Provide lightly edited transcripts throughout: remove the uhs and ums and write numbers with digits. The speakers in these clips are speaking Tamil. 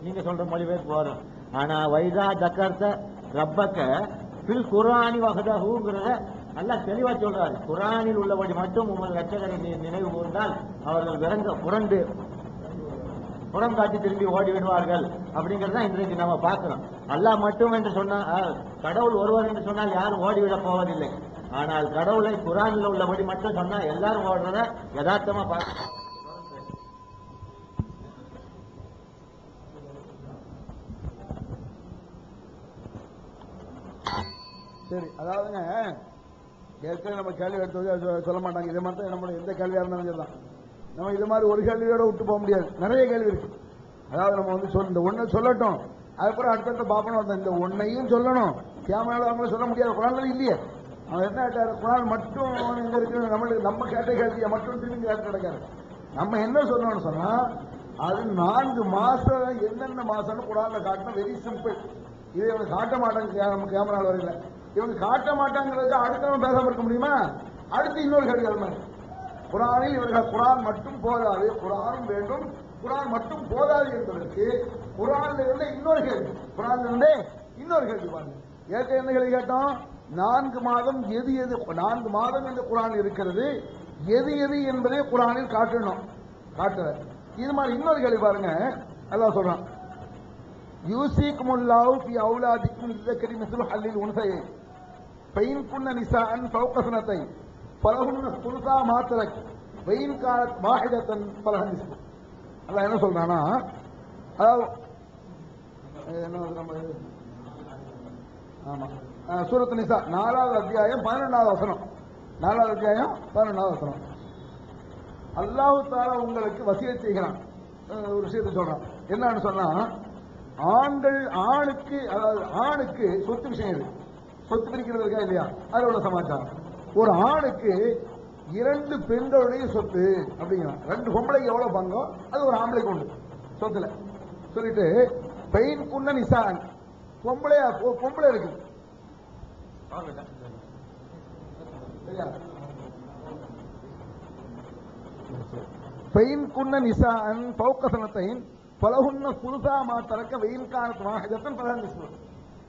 நீங்க சொல்ற மொழிபெயர்ப்பு வரும். ஆனா வைதா தக்கர்த்த ரப்பக்க பில் குர்ஆனி வஹதஹுங்கிறத நல்லா தெளிவா சொல்றாரு. குர்ஆனில் உள்ளபடி மட்டும் உங்கள் ரட்சகரை நினைவு கூர்ந்தால் அவர்கள் புறம் காட்டி திரும்பி ஓடி விடுவார்கள் அப்படிங்கறத இன்றைக்கு நம்ம பார்க்கிறோம். அல்லாஹ் மட்டும் என்று சொன்னால், கடவுள் ஒருவர் என்று சொன்னால் யாரும் ஓடிவிடப் போவதில்லை. ஆனால் கடவுளை குர்ஆனில் உள்ளபடி மட்டும் சொன்னா எல்லாரும் ஓடுறத யதார்த்தமா பார்க்கிறோம். சரி, அதாவதுங்க ஏற்கனவே நம்ம கேள்வி எடுத்து சொல்ல மாட்டாங்க. இதே மாதிரி தான் நம்மளோட எந்த கேள்வியாக இருந்தாலும் சரிதான். நம்ம இது மாதிரி ஒரு கேள்வியோட விட்டு போக முடியாது. நிறைய கேள்வி இருக்கு. அதாவது நம்ம இந்த ஒன்றை சொல்லட்டும், அதுக்கப்புறம் அடுத்தடுத்த பார்ப்போம். இந்த ஒன்னையும் சொல்லணும், கேமராவில் அவங்களும் சொல்ல முடியாது. குரான் இல்லையே. அவன் என்ன கேட்டார், குரான் மட்டும் எங்க இருக்கு, நம்மளுக்கு நம்ம கேட்ட கேள்வியை மட்டும் திரும்பி கேட்டு கிடைக்காது. நம்ம என்ன சொல்லணும்னு சொன்னா, அது 4 மாசம் என்னென்ன மாசம்னு குரான்ல காட்டணும். Very simple. இதை இவங்க காட்ட மாட்டாங்க கேமராவில் வரையில. இவங்க காட்ட மாட்டாங்கிறதுக்கு அடுத்தவங்க பேசாம இருக்க முடியுமா? அடுத்து இன்னொரு கேள்வி. குரானில் இவர்கள் குரான் மட்டும் போதாது, குரானும் வேண்டும், குரான் மட்டும் போதாது என்பதற்கு குரான்ல இருந்த இன்னொரு கேள்வி. குரான்ல இருந்தே இன்னொரு கேள்வி பாருங்க. ஏற்க என்ன கேள்வி கேட்டோம்? 4 மாதம் எது 4 மாதம் என்று குரான் இருக்கிறது, எது என்பதை குரானில் காட்டணும். காட்டுற இது மாதிரி இன்னொரு கேள்வி பாருங்க. அல்லாஹ் சொல்றான், யூசிக்குமுல்லாஹு ஃபீ அவுலாதிக்கும் லிذكر مثل حظ الأنثيين فإن كن نساء فوق اثنتين فلهن ثلثا ما ترك وإن كانت واحدة فلها النصف. அல்லாஹ் என்ன சொல்றானா, ஆமா சூரத்து நிசா 4வது அத்தியாயம் 11வது வசனம். 4வது அத்தியாயம் 11வது வசனம். அல்லாஹ் தஆலா உங்களுக்கு வசியத் செய்கிறான். ஒரு விஷயத்தை சொல்றான். என்னன்னு சொன்னா, ஆணுக்கு அதாவது ஆணுக்கு சொத்து விஷயம் இது. சொத்து பிரிக்கிறது இருக்கா இல்லையா, அதோட சமாச்சாரம். ஒரு ஆணுக்கு 2 பெண்களுடைய சொத்து அப்படிங்கிறான். 2 பொம்பளைக்கு எவ்வளவு பங்கோ அது ஒரு ஆம்பளைக்கு உண்டு சொத்துல. சொல்லிட்டு பெயின் குன்ன நிசான் பொம்பளை இருக்கு. பெயின் குன்ன நிசான் பௌக்கசனத்தையும் பலகுன்ன புதுசா மாத்தரக்க வெயின் காலத்து வாஹிதத்தன் பலன் நிஸ்பம்.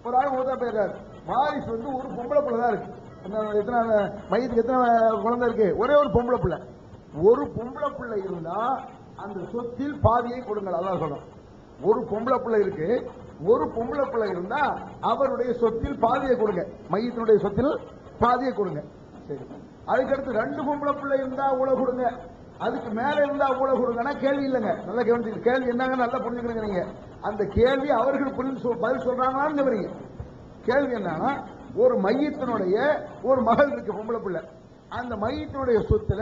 ஒரு ஆள் மூத்தா போயிருக்காரு. வாரிசு ஒரு பொம்பளை பிள்ளை தான் இருக்கு. எத்தனை மையத்துக்கு எத்தனை குழந்தை இருக்கு? ஒரே ஒரு பொம்பளை பிள்ளை. ஒரு பொம்பளை பிள்ளை இருந்தா அந்த சொத்தில் பாதியை கொடுங்கள். அதான் சொல்றோம். ஒரு பொம்பளை பிள்ளை இருக்கு, ஒரு பொம்பளை பிள்ளை இருந்தா அவருடைய சொத்தில் பாதியை கொடுங்க. மையத்தினுடைய சொத்தில் பாதியை கொடுங்க. சரி, அதுக்கடுத்து 2 பொம்பளை பிள்ளை இருந்தா அவ்வளவு கொடுங்க. அதுக்கு மேல இருந்தா அவ்வளவு கொடுங்கன்னா கேள்வி இல்லைங்க. நல்லா கவனிச்சு, கேள்வி என்னங்க நல்லா புரிஞ்சுக்கிறீங்க நீங்க. அந்த கேள்வி அவர்கள் பதில் சொல்றாங்களான்னு வரீங்க. கேள்வி என்னன்னா, ஒரு மையத்தினுடைய ஒரு மகள் இருக்கு, பொம்பளை பிள்ளை. அந்த மையத்தினுடைய சொத்துல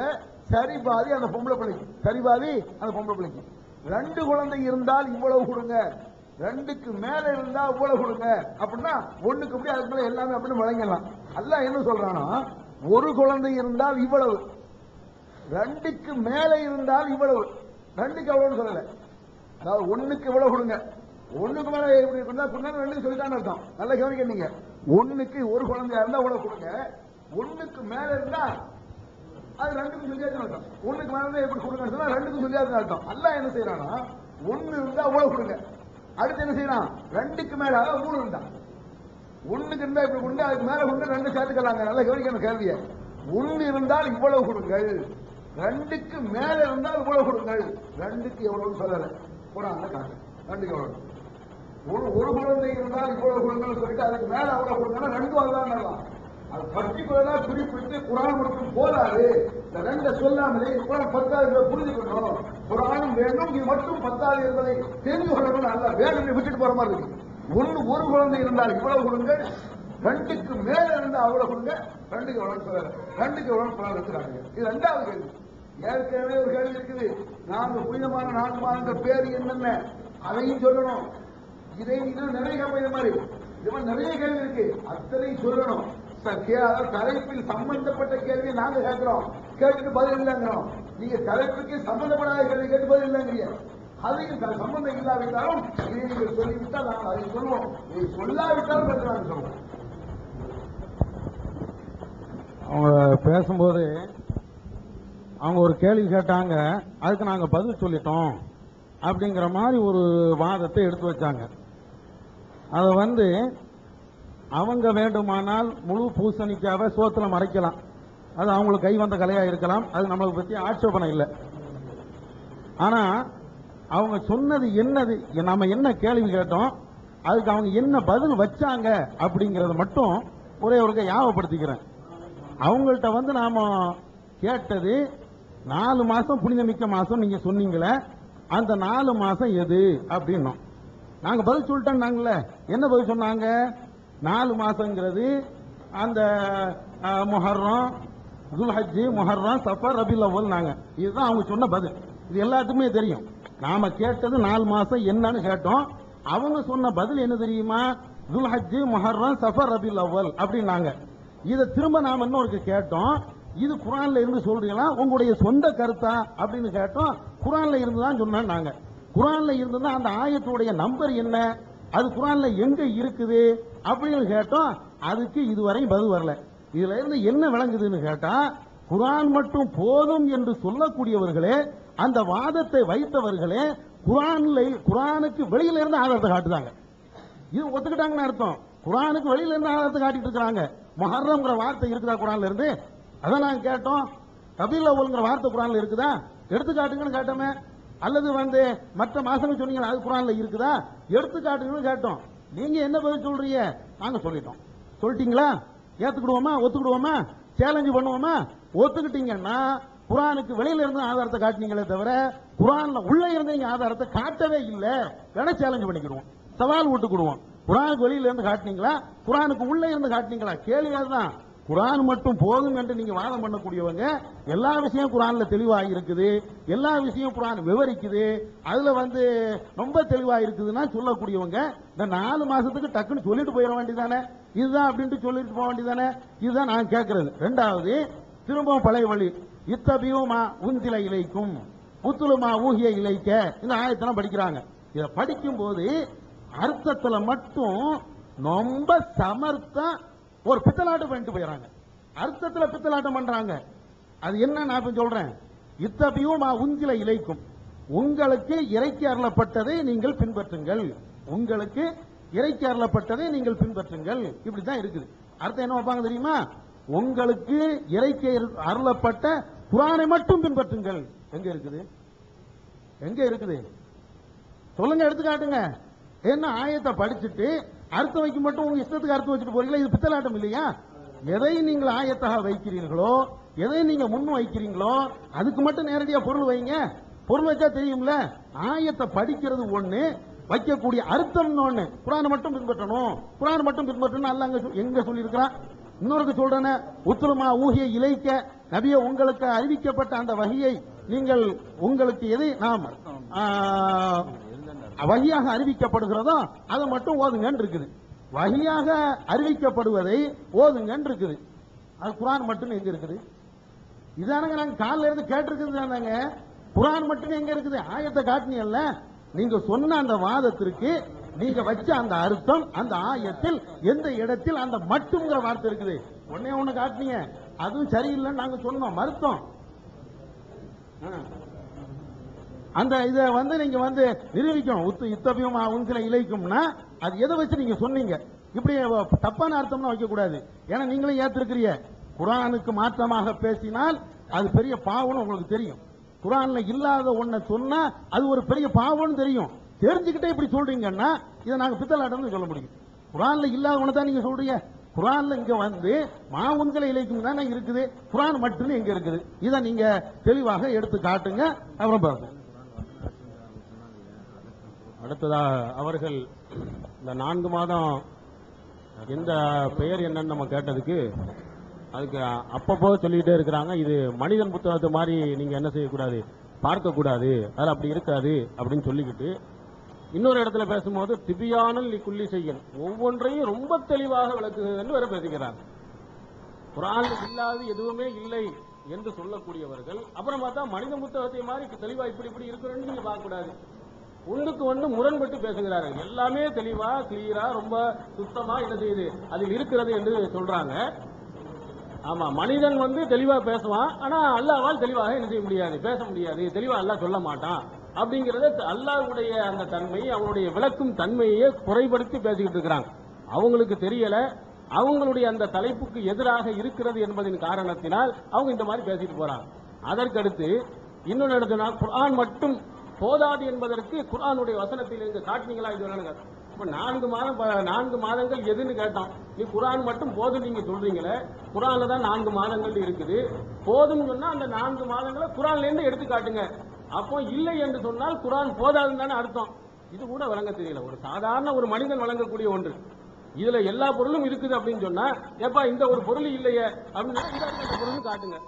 சரிபாதி அந்த பொம்பளை பிள்ளைக்கு, சரிபாதி அந்த பொம்பளை பிள்ளைக்கு. 2 குழந்தை இருந்தால் இவ்வளவு கொடுங்க, 2க்கு மேல இருந்தா இவ்வளவு கொடுங்க அப்படின்னா 1க்கு அப்படி அதுக்கு மேல எல்லாமே அப்படின்னு வழங்கலாம். அல்லாஹ் என்ன சொல்றானா, ஒரு குழந்தை இருந்தால் இவ்வளவு, 2க்கு மேல இருந்தால் இவ்வளவு. 2க்கு அவ்வளவு சொல்லல. அதாவது 1க்கு இவ்வளவு கொடுங்க, 1க்கு மேல எப்படி இருந்தா 2 சொல்லிட்டான்னு அர்த்தம். நல்லா கவனிக்க. நீங்க 1க்கு ஒரு குழந்தையா இருந்தா இவ்வளவு கொடுங்க, 1க்கு மேல இருந்தா அது 2க்கு சொல்லியாச்சுன்னு அர்த்தம். 1க்கு மேல இருந்தா எப்படி கொடுங்கன்னு சொன்னா 2க்கு சொல்லியாச்சுன்னு அர்த்தம். அல்லாஹ் என்ன செய்யறானா, 1 இருந்தா இவ்வளவு கொடுங்க. அடுத்து என்ன செய்யறான், 2க்கு மேல 3 இருந்தா 1க்கு இருந்தா இப்படி கொடுங்க, அதுக்கு மேல கொடுங்க, 2 சேர்த்துக்கலாங்க. நல்லா கவனிக்கணும் கேள்வியை. 1 இருந்தால் இவ்வளவு கொடுங்கள், 2க்கு மேல இருந்தால் இவ்வளவு கொடுங்கள். 2க்கு எவ்வளவு சொல்லல குர்ஆன்ல காட்டு. 2க்கு எவ்வளவு, ஒரு குழந்தை இருந்தால் இவ்வளவு கொடுங்கள் சொல்லிட்டு அதுக்கு மேல அவ்வளவு கொடுங்கன்னா 2 அதுதான். அது பர்டிகுலரா குறிப்பிட்டு குர்ஆன் மட்டும் போதாது. இந்த 2 சொல்லாமலே குர்ஆன் 10 புரிஞ்சுக்கணும். குர்ஆனும் வேண்டும், இது மட்டும் 10 என்பதை தெரிந்து கொள்ளணும். அல்ல வேணும்னு விட்டுட்டு போற மாதிரி இருக்கு. ஒரு குழந்தை இருந்தால் இவ்வளவு கொடுங்கள், 2க்கு மேல இருந்தால் அவ்வளவு கொடுங்க, 2க்கு எவ்வளவு சொல்லல. 2க்கு எவ்வளவு குர்ஆன் இருக்கிறாங்க. இது 2வது கேள்வி. ஏற்கனவே ஒரு கேள்வி இருக்குது, 4 புனிதமான 4 மாதங்கிற பேர் என்னென்ன அதையும் சொல்லணும். இதை இன்னும் நிறைய கேள்வி மாதிரி இது மாதிரி நிறைய கேள்வி இருக்கு, அத்தனை சொல்லணும். தலைப்பில் சம்பந்தப்பட்ட கேள்வியை நாங்க கேட்கிறோம், கேட்டுட்டு பதில் இல்லைங்கிறோம். நீங்க தலைப்புக்கு சம்பந்தப்படாத கேள்வி கேட்டு பதில் இல்லைங்கிறீங்க. அதையும் சம்பந்தம் இல்லாவிட்டாலும் இதை நீங்கள் சொல்லிவிட்டால் நாங்கள் அதை சொல்லுவோம், இதை சொல்லாவிட்டாலும் நாங்கள் சொல்லுவோம். அவங்க பேசும்போது அவங்க ஒரு கேள்வி கேட்டாங்க, அதுக்கு நாங்க பதில் சொல்லிட்டோம் அப்படிங்கிற மாதிரி ஒரு வாதத்தை எடுத்து வச்சாங்க. அதை அவங்க வேண்டுமானால் முழு பூசணிக்காவை சோத்துல மறைக்கலாம், அது அவங்களுக்கு கை வந்த கலையா இருக்கலாம், அது நம்மளை பத்தி ஆட்சேபனை இல்லை. ஆனா அவங்க சொன்னது என்னது, நாம என்ன கேள்வி கேட்டோம், அதுக்கு அவங்க என்ன பதில் வச்சாங்க அப்படிங்கறத மட்டும் ஒரே ஒரு ஞாபகப்படுத்திக்கிறேன். அவங்கள்ட்ட நாம கேட்டது 4 மாசம் புனிதமிக்க மாசம் நீங்க சொன்னீங்களே, அந்த 4 மாசம் எது அப்படின்னோம். நாங்க பதில் சொல்லிட்டோம்னாங்களே. என்ன பதில் சொன்னாங்க? 4 மாசங்கிறது அந்த முஹர்ரம், துல்ஹஜ், முஹர்ரம், சஃபர், ரபியுல் அவ்வல். நாங்க இதுதான் அவங்க சொன்ன பதில். இது எல்லாத்துக்குமே தெரியும். நாம கேட்டது 4 மாசம் என்னன்னு கேட்டோம். அவங்க சொன்ன பதில் என்ன தெரியுமா? துல்ஹஜ், முஹர்ரம், சஃபர், ரபியுல் அவ்வல் அப்படின்னாங்க. இதை திரும்ப நாம இன்னொருக்கு கேட்டோம், இது குர்ஆன்ல இருந்து சொல்றீங்களா, உங்களுடைய சொந்த கருத்தா அப்படின்னு கேட்டோம். குர்ஆன்ல இருந்து தான் சொன்னோம். நாங்க குர்ஆன்ல இருந்துதான் அந்த ஆயத்துடைய நம்பர் என்ன, அது குர்ஆன்ல எங்க இருக்குது அப்படின்னு கேட்டோம். அதுக்கு இதுவரை பதில் வரல. இதுல இருந்து என்ன விளங்குதுன்னு கேட்டா, குர்ஆன் மட்டும் போதும் என்று சொல்லக்கூடியவர்களே, அந்த வாதத்தை வைத்தவர்களே குர்ஆனுக்கு வெளியில இருந்து ஆதாரத்தை காட்டுதாங்க. இது ஒத்துக்கிட்டாங்கன்னு அர்த்தம். குர்ஆனுக்கு வெளியில இருந்து ஆதாரத்தை காட்டிட்டு இருக்காங்க. முஹர்ரம்ங்கிற வார்த்தை இருக்குதா குர்ஆன்ல இருந்து? அதான் நாங்க கேட்டோம். ரபியுல் அவ்வல்ங்கிற வார்த்தை குர்ஆன்ல இருக்குதா, எடுத்து காட்டுங்கன்னு கேட்டோமே. அல்லது மற்ற மாசங்கள் சொன்னீங்க, அது குர்ஆன்ல இருக்குதா, எடுத்து காட்டுங்கன்னு கேட்டோம். நீங்க என்ன பதில் சொல்றீங்க? நாங்க சொல்லிட்டோம். சொல்லிட்டீங்களா? ஏத்துக்கிடுவோமா, ஒத்துக்கிடுவோமா, சேலஞ்சு பண்ணுவோமா? ஒத்துக்கிட்டீங்கன்னா குர்ஆனுக்கு வெளியில இருந்து ஆதாரத்தை காட்டினீங்களே தவிர குர்ஆன்ல உள்ள இருந்து நீங்க ஆதாரத்தை காட்டவே இல்லை. வேணா சேலஞ்சு பண்ணிக்கிடுவோம், சவால் விட்டுக்கிடுவோம். குர்ஆனுக்கு வெளியில இருந்து காட்டினீங்களா, குர்ஆனுக்கு உள்ள இருந்து காட்டினீங்களா? கேள்வி அதுதான். குர்ஆன் மட்டும் போதும் என்று நீங்க வாதம் பண்ணக்கூடியவங்க, எல்லா விஷயம் குர்ஆன்ல தெளிவா இருக்குது, எல்லா விஷயம் குர்ஆன் விவரிக்குது, அதுல ரொம்ப தெளிவா இருக்குதுன்னா சொல்லக்கூடியவங்க, இந்த 4 மாசத்துக்கு டக்குன்னு சொல்லிட்டு போயிட வேண்டியதானே, இதுதான் அப்படின்ட்டு சொல்லிட்டு போக வேண்டியதானே. இதுதான் நான் கேட்கறது. ரெண்டாவது, திரும்பவும் பழைய வழி, இத்தபியுமா உந்தில இலைக்கும் புத்துலுமா ஊகிய இலைக்க, இந்த ஆயத்தெல்லாம் படிக்கிறாங்க. இதை படிக்கும் போது அர்த்தத்துல மட்டும் ரொம்ப சமர்த்தா ஒரு பித்தலாட்டம் பண்ணிட்டு போயிடறாங்க. அர்த்தத்துல பித்தலாட்டம் பண்றாங்க. அது என்ன நான் இப்ப சொல்றேன். இத்தபியுமா உந்தில இலைக்கும், உங்களுக்கு இறைக்கு அருளப்பட்டதை நீங்கள் பின்பற்றுங்கள், உங்களுக்கு இறைக்கு அருளப்பட்டதை நீங்கள் பின்பற்றுங்கள். இப்படிதான் இருக்குது. அர்த்தம் என்ன வைப்பாங்க தெரியுமா? உங்களுக்கு இறைக்கு அருளப்பட்ட குர்ஆனை மட்டும் பின்பற்றுங்கள். எங்க இருக்குது? எங்க இருக்குது? சொல்லுங்க, எடுத்து காட்டுங்க. என்ன ஆயத்தை படிச்சுட்டு அர்த்தம் வைக்க மட்டும் உங்க இஷ்டத்துக்கு அர்த்தம் வச்சுட்டு போறீங்களா? இது பித்தலாட்டம் இல்லையா? எதை நீங்கள் ஆயத்தாக வைக்கிறீர்களோ, எதை நீங்க முன் வைக்கிறீங்களோ அதுக்கு மட்டும் நேரடியா பொருள் வைங்க. பொருள் வச்சா தெரியும்ல. ஆயத்தை படிக்கிறது ஒண்ணு, வைக்கக்கூடிய அர்த்தம் ஒண்ணு. குர்ஆனை மட்டும் பின்பற்றணும், குர்ஆனை மட்டும் பின்பற்றணும் அல்லாஹ் எங்க சொல்லி இருக்கிறான்? இன்னொருக்கு சொல்றேன், உத்துலுமா ஊகிய இலைக்க, நபிய உங்களுக்கு அறிவிக்கப்பட்ட அந்த வஹியை நீங்கள், உங்களுக்கு எதை நாம் வஹியாக அறிவிக்கப்படுகிறதோ அதை மட்டும் ஓதுங்கன்னு இருக்குது. வஹியாக அறிவிக்கப்படுவதை ஓதுங்கன்னு இருக்குது. அது குர்ஆன் மட்டும் எங்க இருக்குது? இதானங்க நாங்க காலையில இருந்து கேட்டிருக்குது. குர்ஆன் மட்டும் எங்க இருக்குது? ஆயத்தை காட்டினீங்கல்ல, நீங்க சொன்ன அந்த வாதத்திற்கு நீங்க வச்ச அந்த அர்த்தம் அந்த ஆயத்தில் எந்த இடத்தில் அந்த மட்டும்ங்கிற வார்த்தை இருக்குது? ஒன்னே ஒண்ணு காட்டினீங்க, அதுவும் சரியில்லைன்னு நாங்க சொன்னோம், மறுத்தோம். அந்த இதை நீங்க நிரூபிக்கணும். இத்தபியுமா உந்தில இலைக்கும்னா அது எதை வச்சு நீங்க சொன்னீங்க? இப்படி தப்பான அர்த்தம்னா வைக்க கூடாது. ஏன்னா நீங்களும் ஏத்திருக்கிறீங்க. குர்ஆனுக்கு மாற்றமாக பேசினால் அது பெரிய பாவம்னு உங்களுக்கு தெரியும். குர்ஆன்ல இல்லாத ஒன்றை சொன்னா அது ஒரு பெரிய பாவம்னு தெரியும். தெரிஞ்சுக்கிட்டே இப்படி சொல்றீங்கன்னா இதை நாங்க பித்தலாட்டம்னு சொல்ல முடியும். குர்ஆன்ல இல்லாத ஒன்றை தான் நீங்க சொல்றீங்க. குர்ஆன்ல இங்க மா உந்தில இலைக்கும் தானே இருக்குது, குர்ஆன் மட்டும் எங்க இருக்குது? இதை நீங்க தெளிவாக எடுத்து காட்டுங்க. அப்புறம் பாருங்க. அடுத்ததாக அவர்கள் இந்த 4 மாதம் எந்த பெயர் என்னன்னு நம்ம கேட்டதுக்கு அதுக்கு அப்பப்போ சொல்லிக்கிட்டே இருக்கிறாங்க, இது மனிதன் புத்தகத்தை மாதிரி நீங்க என்ன செய்யக்கூடாது, பார்க்கக்கூடாது, அது அப்படி இருக்காது அப்படின்னு சொல்லிக்கிட்டு, இன்னொரு இடத்துல பேசும்போது திபியானல் குல்லி செய்யன், ஒவ்வொன்றையும் ரொம்ப தெளிவாக விளக்குகிறது வேற பேசுகிறாங்க. குர்ஆன்ல இல்லாது எதுவுமே இல்லை என்று சொல்லக்கூடியவர்கள் அப்புறம் பார்த்தா மனித புத்தகத்தை மாதிரி தெளிவா இப்படி இப்படி இருக்கிறன்னு நீங்க பார்க்க கூடாது. ஒன்றுக்கு ஒன்று முரண்பட்டு பேசுகிறார்கள். எல்லாமே தெளிவா கிளியரா ரொம்ப சுத்தமா என்ன செய்யுது அதில் இருக்கிறது என்று சொல்றாங்க. ஆமா, மனிதன் தெளிவா பேசுவான், ஆனா அல்லாஹ்வால் தெளிவாக என்ன செய்ய முடியாது, பேச முடியாது, தெளிவா அல்லாஹ் சொல்ல மாட்டான் அப்படிங்கறத அல்லாஹ்வுடைய அந்த தன்மை, அவனுடைய விளக்கும் தன்மையை குறைபடுத்தி பேசிக்கிட்டு இருக்கிறாங்க. அவங்களுக்கு தெரியல, அவங்களுடைய அந்த தலைப்புக்கு எதிராக இருக்கிறது என்பதின் காரணத்தினால் அவங்க இந்த மாதிரி பேசிட்டு போறாங்க. அதற்கடுத்து இன்னொரு இடத்துல குர்ஆன் மட்டும் போதாது என்பதற்கு குர்ஆனுடைய வசனத்தில் இங்கு காட்டினீங்களா இது வேணுங்க. இப்ப 4 மாதங்கள் எதுன்னு கேட்டோம். நீ குர்ஆன் மட்டும் போதும் நீங்க சொல்றீங்களே, குர்ஆன்ல தான் 4 மாதங்கள் இருக்குது. போதும் சொன்னா அந்த 4 மாதங்களை குர்ஆன்ல இருந்து எடுத்து காட்டுங்க. அப்போ இல்லை என்று சொன்னால் குர்ஆன் போதாதுன்னு தானே அர்த்தம். இது கூட வழங்க தெரியல. ஒரு சாதாரண ஒரு மனிதன் வழங்கக்கூடிய ஒன்று. இதுல எல்லா பொருளும் இருக்குது அப்படின்னு சொன்னா, ஏப்பா இந்த ஒரு பொருள் இல்லையே அப்படின்னா இந்த பொருள் காட்டுங்க.